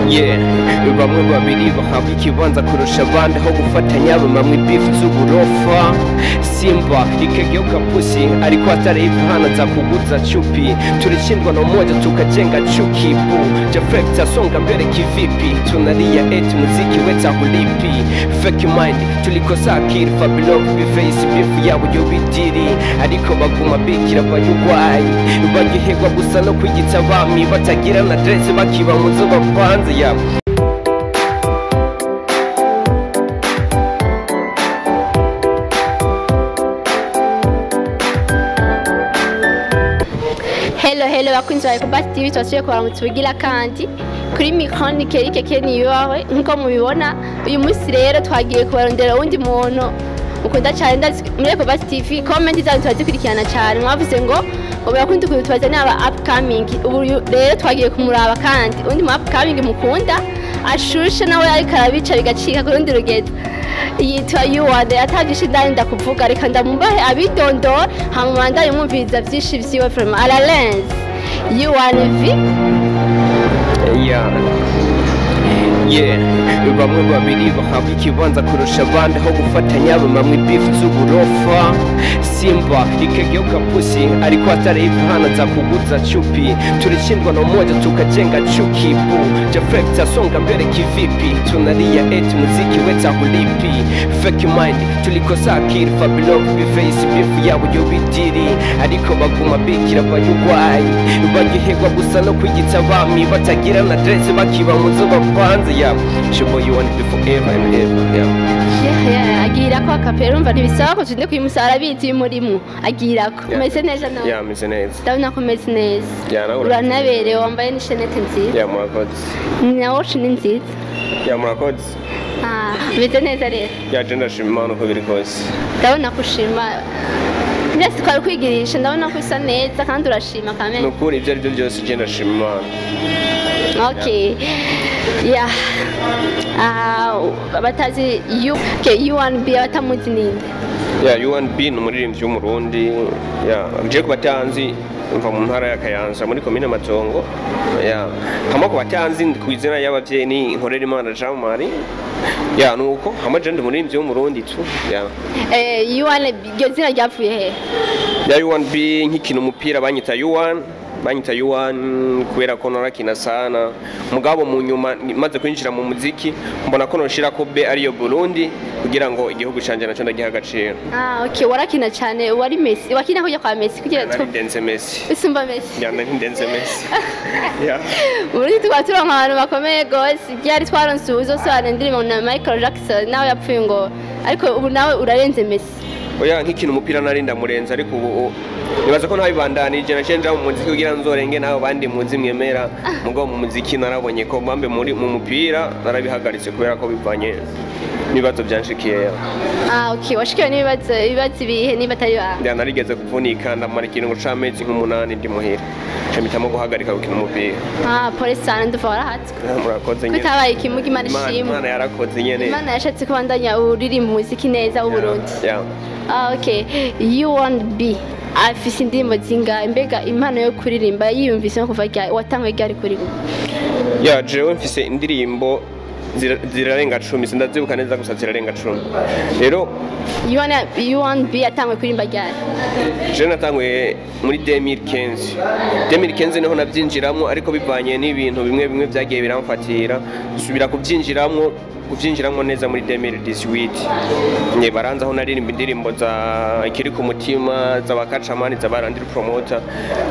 Yeah, bamwe babiri bahabwa ikibanza kurusha abandi aho gufatanya bamwe beef z'uburofa Simba ikegeuka pusi ariko atarifu hana za kuguza chupi tulishindwa na umoja tukajenga chuki bu Jafrekta songa mbele kivipi tunalia eti muziki weta hulipi fake mind tulikosa akili FabeLove BFace bifu yabo yobidiri ariko baguma bikira bayugwayi bagihegwa gusa no kwigita bami batagira na dress bakiba muzo bapanze yabo. Hello bakunzi ba Kubati TV twasuye kwa mutubigira kandi kuri micro ni Kerike niyowe nkuko mubibona uyu munsi rero twagiye kubarondera undi muntu ukunda cyane ndazi muri Kubati TV comment zanyu twazikurikirana cyane mwavuze ngo bakundi kutubaza n'aba upcoming ubu rero twagiye kumuraba kandi undi mu upcoming mukunda ashushe nawe ariko arabica bigacika kurondera urugendo yitwa yuwade atagisha ndani ndakuvuga reka ndamumbahe abidondora hamumanda yumumviriza vyinshi vyiwe from ala lens yuwave Yeah, bamwe babiri bahabwa ikibanza kurusha abandi aho gufatanya bamwe beef z'uburofa Simba ikegeuka pusi ariko atarifu hana za kuguza chupi tulishindwa na umoja tukajenga chuki bu Jafrekta songa mbele kivipi tunalia eti muziki weta hulipi fake mind tulikosa akili FabeLove BFace bifu yabo yobidiri ariko baguma bikira bayugwayi bagihegwa gusa no kwigita bami batagira na dress bakiba muzo bapanze yabo shobo you want it forever and ever yeah agira ko akapera umva ntibisaba ko tinde kwimusara biti murimo agira ko umeze neza nawe yeah meze neza ndabona ko umeze neza yeah nawe uranabere wambaye ni shenete nziza yeah murakoze nawe ni nziza yeah murakoze umeze neza rero yeah je ndashima Imana uko biri kose ndabona kushima Nese twari kwigirisha ndabona ko isa neza kandi urashima kamene nukuri ibyo aribyo byose je ndashima Imana. Okay. Yeah. Batazi U1B batamuzi ninde? Yeah, U1B ni umuririmvyi w'umurundi. Yeah, je kubatanzi mva mu ntara ya Kayanza muri komine Matongo. Yeah. Hama ku batanzi kwizina y'abavyeyi ni Inkorera Imana Jean Marie. Yeah, nuko hama je ndi umuririmvyi w'umurundi tu. Yeah. U1B iryo zina ryavuye he? Yeah, U1B nkikina umupira banyita U1. Banyita U1 kubera ko narakina sana mugabo mu nyuma maze kwinjira mu muziki mbona ko noshira ko be ariyo Burundi kugira ngo igihugu canje naco ndagiha agaciro. Okay warakina cyane wari Messi wakina kujya kwa Messi kugira ndenze Messi usumba Messi ya ndenze Messi yeah muri twatura nk'abantu bakomeye gose byari twaronse uzosana ndirimo na Michael Jackson nawe yapfuye ngo ariko ubu nawe urarenze Messi. Oya nkikina umupira narinda murenza ariko ubu nibaza ko ntabibandanije nacenja mu muziki kugira nzorenge naho bandi muzi mwemera mugo mu muziki narabonye ko bambe muri mu mupira narabihagaritse kubera ko bivanye nibazo byanshikiye. Okay washikiye nibazo ibihe niba atari ba ya narigeze kuvunika ndamara ikintu c'amezi nk'umunani ndi muhira mpitamo guhagarika gukina umupira. Pole sana nduvara hati murakoze nyene kutabaye ikimuga Imana ishimwe Imana yarakoze nyene Imana yashatse kubandanya uririmba umuziki neza w'Uburundi. Okay U1B afise indirimbo zingahe mbega impano yo kuririmba yiyumvise no kuva watangwe ryari kuririmba? Ya jewe mfise indirimbo zirarenga 10 sindazibuka neza gusa zirarenga 10 rero U1B yatangwe kuririmba ryari? Je natangwe muri 2015 niho navyinjiramo ariko bivanye n'ibintu bimwe byagiye biramfatira subira kuvyinjiramo neza muri 2018 nye baranza aho naririmba indirimbo za ikiri ku mutima za bakacamani za Landry Promoter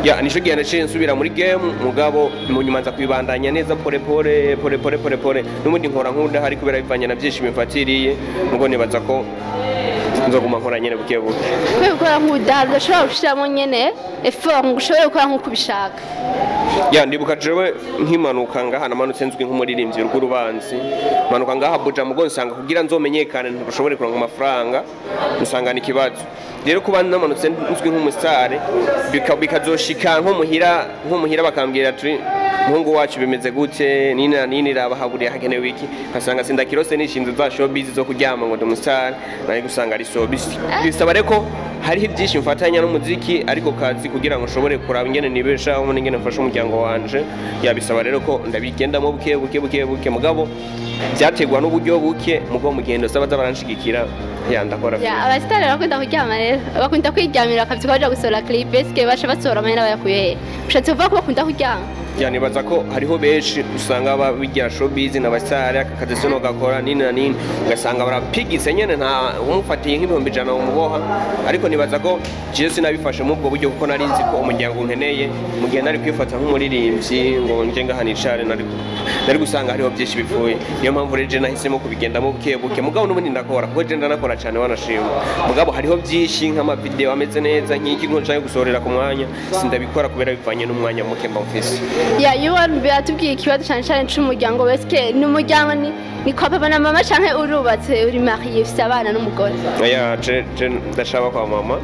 ya nico gihe naciye nsubira muri game mugabo mu nyuma nza kwibandanya neza pore n'umundi nkora nkunda hari kubera bivanye na byinshi bifatiriye mugo nibaza ko nzoguma nkora nyene buke kwe gukora nk'udahari ushobora gushiramo nyene effort ngushobora gukora nk'uko ubishaka. Ya ndibuka jewe nkimanuka ngaha namanutse nzwi nk'umuririmbyi rw'urubanzi manuka ngaha buja mugo nsanga kugira nzomenyekane ntushobore kuronka amafaranga nsangana ikibazo rero kuba namanutse nzwi nk'umusare bikazoshika nko muhira bakambwira ati muhungu wacu bimeze gute nini rabahaburiye hakenewe iki kasanga sindakirose nishinze za showbiz zo kuryama ngo dumusare naye gusanga ari showbiz bisaba reko hariho byinshi mfatanya n'umuziki ariko kazi kugira ngo nshobore kuraba ingene nibeshaho n'ingene mfasha umuryango wanje yabisaba rero ko ndabigendamo buke mugabo byategwa n'uburyo buke mugo mugendo sabaza baranshigikira ndakora abasitari bakunda kuryama rero bakunda kwiryamira akazi kaje gusohora clip eske basha basohora amahera bayakuye ushatse kuvuga ko bakunda kuryama nibaza ko hariho benshi usanga babigira showbiz n'abasitari akazi sino gakora nini na nini ugasanga barapigitse nyene nta umufatiye nk'ibihumbi 100 umuboha ariko nibaza ko je sinabifashe mu bwo buryo kuko nari nzi ko umuryango unkeneye mugenda ari kwifata nk'umuririmvyi ngo nje ngahanicare nari gusanga hariho byinshi bipfuye niyo mpamvu rero je nahisemo kubigendamo buke mugabo n'ubundi ndakora kuko je ndanakora cyane wanashima mugabo hariho byinshi nk'ama video ameze neza nk'iki ngo nshaka gusorera ku mwanya sindabikora kubera bivanye n'umwanya muke mba mfise you want be atubwiye ikibazo cyane c'umuryango weske n'umuryango ni kwa papa na mama canke urubatse uri marié ufise abana n'umugore je ndashaka kwa mama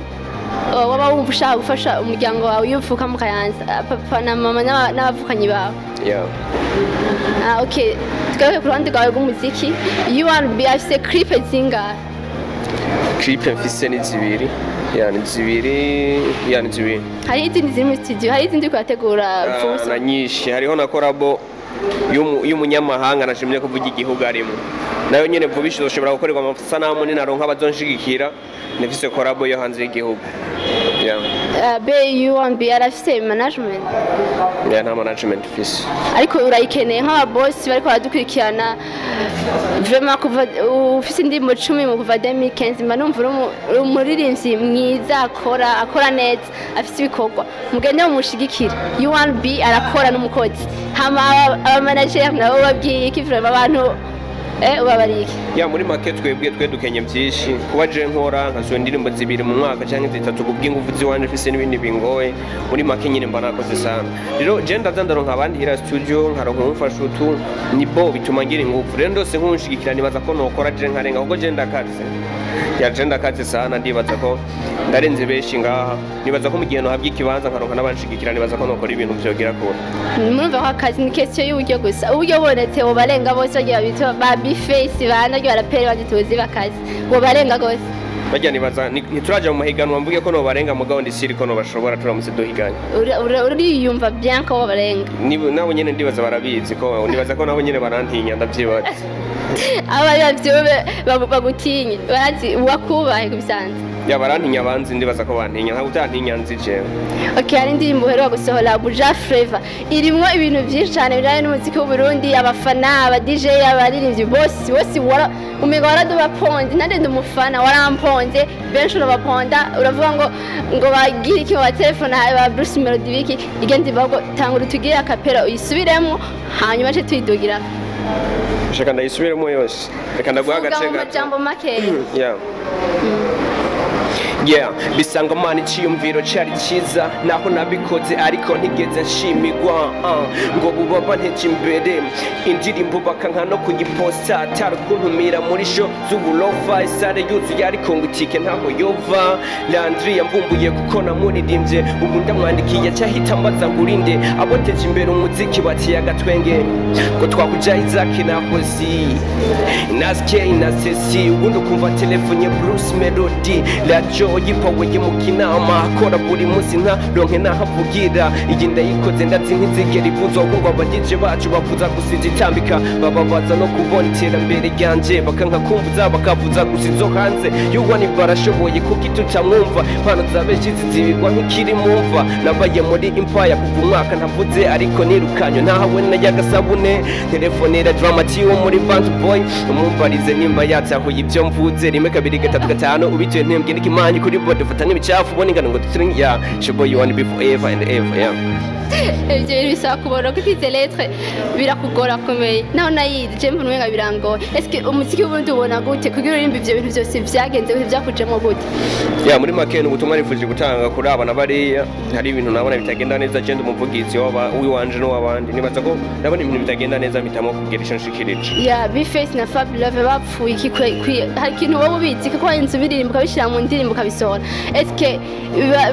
waba wumva ushaka gufasha umuryango wawe yuvuka mu Kayanza papa na mama n'abavukanyi bawe okay tugaruke ku ruhande rwawe rw'umuziki you want be afise clip zingahe clip mfise ni zibiri ni zibiri hari izindi ziri mu studio hari izindi kwategura na nyinshi hariho na collabo y'umunyamahanga nashimye kuvuga igihugu arimo nayo nyene vuba ishoboshobora gukorerwa amasanamu ninaronka abazonshigikira nifise collabo yo hanze y'igihugu you want be arafise management nta management fise ariko urayikeneye nk'aba boss bariko baradukurikirana vraiment kuva ufise indirimbo 10 mu kuva 2015 mba numva umuririmvyi mwiza akora neza afise ibikorwa mugende mumushigikira you want be arakora n'umukozi hama aba manager nabo babwiye iki vraiment abantu ubabarike muri make twe dukenye byinshi kuba je nkora nkaso indirimbo zibiri mu mwaka cyangwa zitatu kubw'ingufu ziwanje fise n'ibindi bingoye muri make nyine mba nakoze sana rero je ndaronka abandi hira studio nkaronka umufasha utu nibo bituma ngira ingufu rero ndose nkunshigikira nibaza ko nokora je nkarenga kuko je ndakaze sana ndibaza ko ndarenze benshi ngaha nibaza ko mu gihe no habye ikibanza nkaronka n'abanshigikira nibaza ko nokora ibintu byogira kure murumva ko akazi ni question y'uburyo gusa uburyo bonetse wo barenga bose bagira bito BFace bana ryo barapere bagituzi bakazi wo barenga gose bajya nibaza ntituraje mu mahiganwa mvuge ko no barenga mugabo ndisiri ko no bashobora turamutse duhiganye uriyumva bien ko barenga nabo nyene ndibaza barabizi ko nibaza ko nabo nyene barantinya ndavyibaza aba bagutinye barazi wakubahe kubisanzwe barantinya banzi ndibaza ko bantinya nta utantinya nzi jewe hari indirimbo uheruka gusohora Buja Flavor irimwo ibintu byinshi cyane bijanye n'umuziki w'u Burundi abafana aba DJ abaririmbyi bose umenga waraduba ponde nande ndumufana waramponze benshi urabaponda uravuga ngo bagire iki wa telefone aba Bruce Melody biki igende bago tangura tugire akapera uyisubiremo hanyuma cyo tuyidugira shaka ndayisubiremo yose reka ndaguha agace gato amajambo make bisanga mani ciyumviro cyari cyiza naho nabikoze ariko ntigeze nshimigwa ngo bubaba ntece imbere indirimbo bakanka no kuyiposta tarakuntumira muri show z'ubulofa isare yuzuye ariko ngo itike ntaho yova Landry yambumbuye kuko namuririmbye ubu ndamwandikiye cyahita mbaza ngurinde aboteje imbere umuziki batiye agatwenge ngo twakuja izaki na Hosy Irakoze ubundi ukumva telefone Bruce Melody radio yipawe gukina amakora buri munsi nka ronke nahavugira iyi ndayikoze ndazi nk'izigera ivuzo ngo abagije bacu bavuza gusiza itambika bababaza no kubona iterambere ryanje bakanka kumvuza bakavuza gusizo hanze yuwa ni barashoboye kuko itutamwumva mpano zabeshi zizibirwa nk'ikiri mumva nabaye muri impaya kuva umwaka ntavuze ariko nirukanywe ntahawe na yagasabune telefonera dramati wo muri band boy umumbarize nimba yatahuye ibyo mvuze rimwe kabiri gatatu gatanu ubituye ntembwe n'ikimanyi kuri bode fata nk'ibicafu ubona ingano ngo dutring shobo you want be forever and ever ibyo bisaba kubona ko izi lettre birakugora komeye naho nayizi je mbona umenga birangoye eske umuziki w'ubundi ubona gute kugira urimba ivyo bintu byose byagenze byakujemo gute muri make ubutumwa nifuje gutanga kuri abana bariya hari ibintu nabona bitagenda neza je ndumuvugizi w'iwanje no wabandi nibaza ko nabona ibintu bitagenda neza mpitamo kugerisha nshikirije BFace na FabeLove bapfuye iki hari ikintu wowe ubizi ko inzu biririmba ukabishira mu ndirimbo bazobisohora eske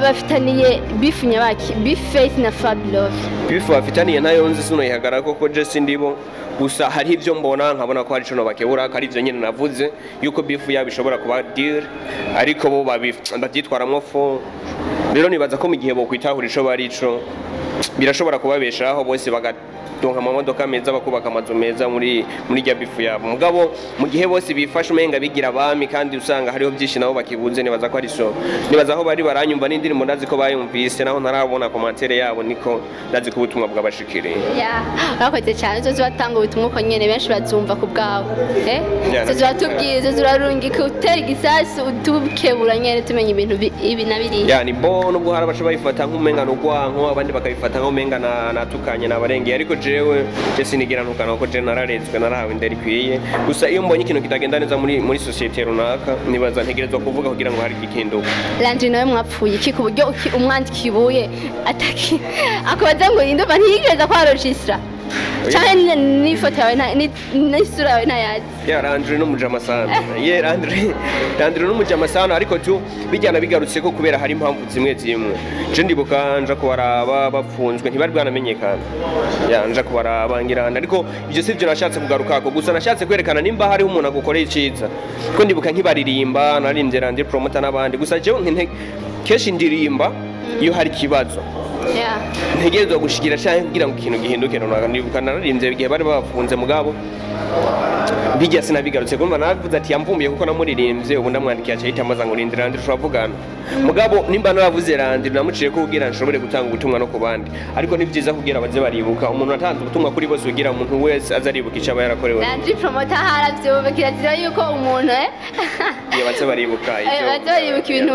bafitaniye beef nyabaki BFace na FabeLove beef bafitaniye nayo nzi sino ihagara koko je sindibo gusa hari ivyo mbona nkabona ko hari ico bakebura kari ivyo nyene navuze yuko beef yabo ishobora kuba deal ariko bo bavyitwaramwo fo rero nibaza ko mu gihe bo kwitahura ico barico birashobora kubabeshaho bose donka amamodoka meza bakubaka amazu meza muri rya bifu yabo mugabo mu gihe bose bifashe umenga bigira abami kandi usanga hariho byinshi nabo bakibuze nibaza ko ari so nibaza aho bari baranyumva n'indirimbo ndazi ko bayumvise naho ntarabona commentaire yabo niko ndazi ko ubutumwa bwabashikiriye bakoze cyane zo batanga ubutumwa ko nyene benshi bazumva ku bwabo zo batubwiye zo zurarungika utera igisasu utubukebura nyene tumenye ibintu ibi na biri ni bo nubwo hari abasha bayifata nk'umenga no gwanko abandi bakabifata nk'umenga natukanye nabarengeye ariko jewe sinigira ntukana ko je nararezwe narahawe inderi kwiye gusa iyo mbonye ikintu kitagenda neza muri societe runaka nibaza ntegerezwa kuvuga kugira ngo hari igikinduka Landry nawe mwapfuye iki ku buryo umwandiki ibuye ataki akoza ngo indumva ntiyigeza kwarojistra cyane n'ifoto yawe n'isura yawe ntayazi Landry n'umujama sana Landry n'umujama sana ariko tu bijyana bigarutse ko kubera hari impamvu zimwe je ndibuka nja kubaraba bapfunzwe ntibari bwanamenyekana nja kubaraba ngirana ariko ibyo sivyo nashatse kugarukako gusa nashatse kwerekana nimba hari umuntu agukoreye iciza ko ndibuka nkibaririmba naririmbye Landry Promoter n'abandi gusa jewe keshi ndirimba iyo hari kibazo ntegerezwa gushikira cyane kugira ngo ikintu gihinduke nibuka naririmbye igihe bari bafunze mugabo bijya sinabigarutse kumva navuze ati yamvumbiye kuko namuririmbye ubu ndamwandikiye cyahita amaza ngo Landry turavugana mugabo nimba naravuze Landry namuciye ko kugira nshobore gutanga ubutumwa no ku bandi ariko ni byiza kugira baze baribuka umuntu atanze ubutumwa kuri bose kugira umuntu wese azaribuka icyo aba yarakorewe Landry Promoter haravyuba kirazira yuko umuntu baze baribuka ibintu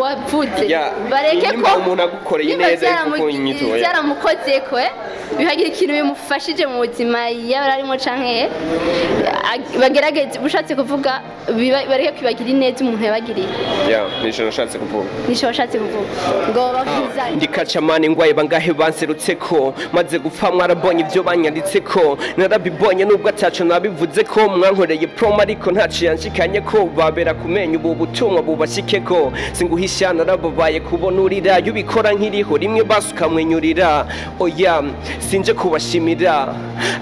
wavuze bareke ko umuntu agukoreye neza kuko inyito yaramukoze ko bihagira ikintu bimufashije mu buzima yaba arimo canke bagerageze ushatse kuvuga bareke kwibagira neza umuntu yabagiriye nisho nashatse kuvuga ngo bavuza ndikacamana ingwaye bangahe banserutse ko maze gupfa mwarabonye ibyo banyanditse ko narabibonye nubwo ataco nabivuze ko mwankoreye promo ariko ntaciye yanshikanye ko babera kumenya ubu butumwa bubashike ko singuhisha narababaye kubona urira yubikora nkiriho rimwe basukamwenyurira oya sinje kubashimira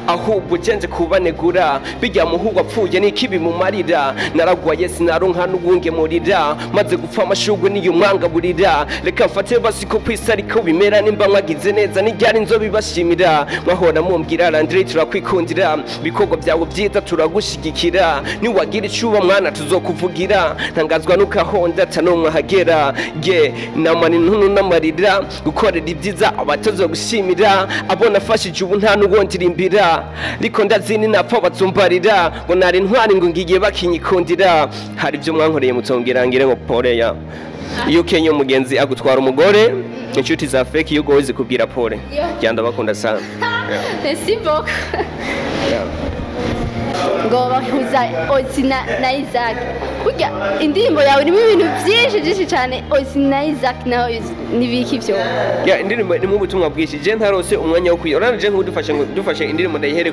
ahubwo genze kubanegura bijya muhubwo apfuye n'ikibi mu marira naragwaye sinaronka n'ubunge murira maze gupfa amashugwe niyo mwanga burira reka mfate basiko kwisa ariko bimera nimba mwagize neza n'iryari nzo bibashimira mwahora mumbwira Landry turakwikundira bikogo byawe byiza turagushigikira niwagira icuba mwana tuzokuvugira ntangazwa nukahonda tanomwe hagera namani ntuntu n'amarira gukorera ibyiza abatozo gushimira abona afashije ubu nta n'ubondirimbira ariko ndazini napfa bazumbarira ngo nari ntwari ngo ngiye bakinyikundira hari ibyo mwankoreye mutongera ngire ngo poreya iyo Kenya umugenzi agutwara umugore inshuti za fake iyo gozi kubwira pole cyanda bakunda sana merci beaucoup ngo bahuza Hosy na Isaac kurya indirimbo yawe irimo ibintu byinshi cyane Hosy na Isaac naho nibiki byo indirimbo ni mu butumwa bwinshi je ntarose umwanya wo kuyo uranje nk'udufashe indirimbo ndayihere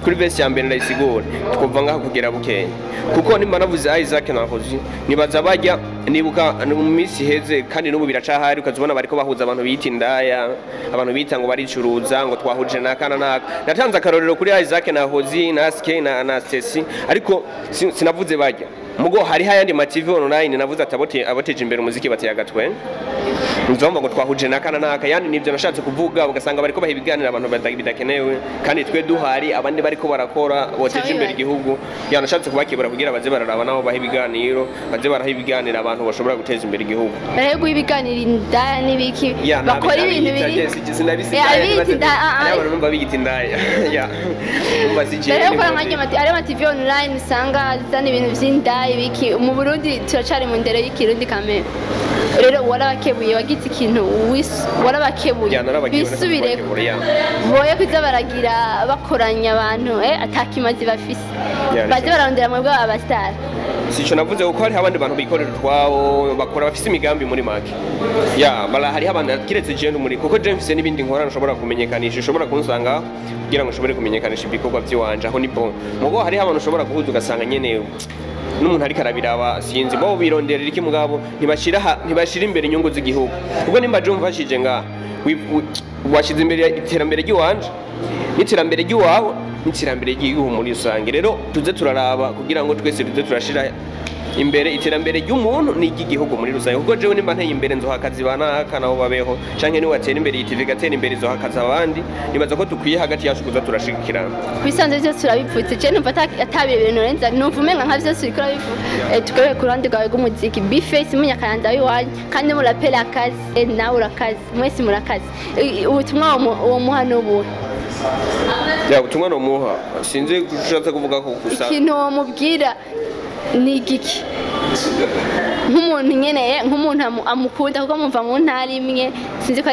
kuri verse ya mbere ndayisigura twumva ngaho kugira bukeye kuko nimba navuze Isaac na Hosy nibaza bajya nibuka mu misi heze kandi n'ubu biracahari ukazubona bariko bahuza abantu bita indaya abantu bita ngo baricuruza ngo twahuje nakana natanze akarorero kuri Isaac na Hosy na SK na Stacy ariko sinavuze bajya mugo hari hayandi ma TV online navuze abateje imbere umuziki bateye agatwe nzomba ngo twahuje nakana yani nivyo nashatse kuvuga ugasanga bariko baha ibiganiro abantu bidakenewe kandi twe duhari abandi bariko barakora boteje imbere igihugu yanashatse kubakebura kugira baze bararaba nabo baha ibiganiro baze baraha ibiganiro abantu bashobora guteza imbere igihugu barego ibiganiro indaya nibiki bakora ibintu biri abantu bigita indaya barego ari ama TV online usanga zana ibintu vy'indaya ibiki mu Burundi turacari mu ndero y'ikirundi kamere rero warabakebuye wagize ikintu warabakebuye bisubire boye kuza baragira bakoranya abantu atakimazi bafise baze bararondera mu bwa abastar sico navuze uko hari abandi bantu bikorera twabo bakora bafise imigambi muri make bala hari abandi kiretse je muri kuko je mfise n'ibindi nkorana ushobora kumenyekanisha ushobora kunsanga kugira ngo ushobore kumenyekanisha ibikorwa by'iwanje aho ni bon mugo hari abantu ushobora guhuza ugasanga nyene n'umuntu ariko arabiraba sinzi bo bironderera iki mugabo ntibashira imbere inyungu z'igihugu ubwo nimba je umfashije nga washize imbere iterambere ry'iwanje n'iterambere ry'iwawe n'iterambere ry'igihugu muri rusange rero tuze turaraba kugira ngo twese tuze turashira imbere iterambere ry'umuntu n'igihugu muri rusange kuko jewe nimba nteye imbere nzoha akazi banaka nabo babeho canke ni watera imbere yitive gatera imbere zo hakaza abandi nibaza ko dukwiye hagati yacu kuza turashigikirana bisanzwe byo turabipfutse je numva atabire ibintu renza numva umenga nka vyose uriko bivuga tukore ku ruhande rwawe rw'umuziki BFace munyakanda wiwanyu kandi murapera akazi nawe urakazi mwese murakazi ubutumwa uwo muha n'ubu ya ubutumwa no muha sinzi gushatse kuvuga ko gusa ikintu wamubwira ni igiki nk'umuntu nkeneye nk'umuntu amukunda kuko mumva mu ntara imwe sinzi ko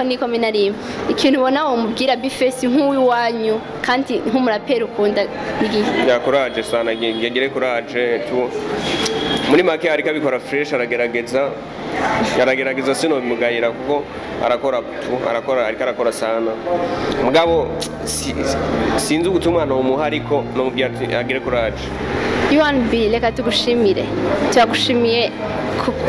niko rimwe ikintu ubona wamubwira BFace nk'uwiwanyu kandi nk'umuraperi ukunda ni igiki ya courage sana ngegere courage tu muri make ariko abikora fresh aragerageza sino bimugayira kuko ariko arakora sana mugabo sinzi ugutumwa no muha ariko no mubwira agire courage UNB reka tugushimire turagushimiye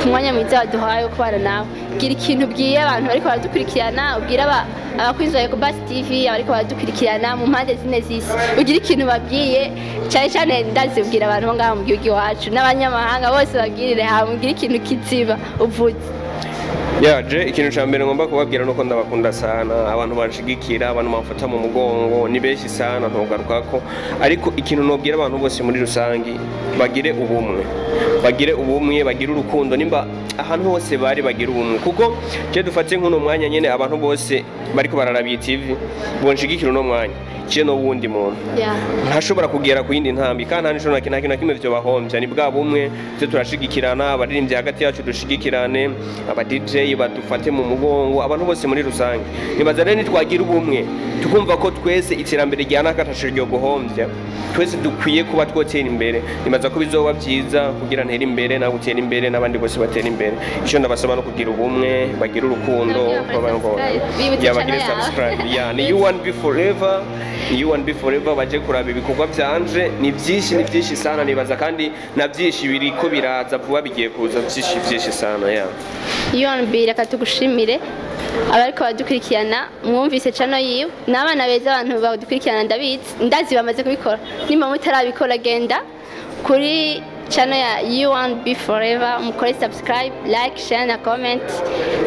ku mwanya mwiza waduhaye wo kubana nawe gira ikintu ubwiye abantu bariko baradukurikirana ubwira abakwinzoye ku Basi TV abariko baradukurikirana mu mpande zine z'isi ugira ikintu babwiye cyane cyane ndazi ubwira abantu ngaha mu gihugu iwacu n'abanyamahanga bose babwirire hamwe ugira ikintu kiziba uvuze yaje ikintu cya mbere ngomba kubabwira nuko ndabakunda sana abantu banshigikira abantu bamfata mu mugongo ni benshi sana ntugaruka ko ariko ikintu nobwira abantu bose muri rusangi bagire ubumwe bagire urukundo nimba ahantu hose bari bagira ubumwe kuko cyo dufate nk'uno mwanya nyene abantu bose bariko bararabiye TV bonshigikira uno mwanya cyo no wundi muntu ntashobora kugera ku yindi ntambi kandi nta nishobora kintu kimwe byo bahombya ni bwa bumwe cyo turashigikirana abaririmbyi hagati yacu dushigikirane aba DJ badufate mu mugongo abantu bose muri rusange nibaza rero nitwagira ubumwe tukumva ko twese iterambere ryana katashe ryo guhombya twese dukwiye kuba twotera imbere nibaza ko bizoba byiza kugira ntera imbere na gutera imbere n'abandi bose batera imbere icyo ndabasaba no kugira ubumwe bagira urukundo bagire subscribe ni UNB forever baje kuraba ibikorwa byanje ni byinshi sana nibaza kandi na byinshi biriko biraza vuba bigiye kuza byinshi sana UNB reka tugushimire abariko badukurikirana mwumvise channel yiwe n'abana beza abantu badukurikirana ndazi bamaze kubikora nimba mutarabikora genda kuri channel ya UNB forever mukore subscribe like share na comment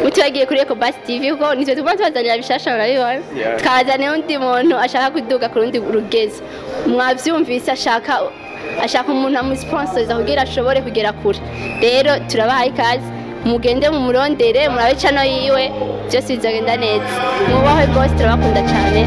mutibagiye kuri Basi TV kuko nitwe tugomba tubazanira bishasha murabibona twazane undi muntu ashaka kuduga ku rundi rugezo mwavyumvise ashaka umuntu amusponsoriza kugira ashobore kugera kure rero turabaha ikaze mugende mu murondere murabe channel yiwe byose bizagenda neza mubaho rwose turabakunda cyane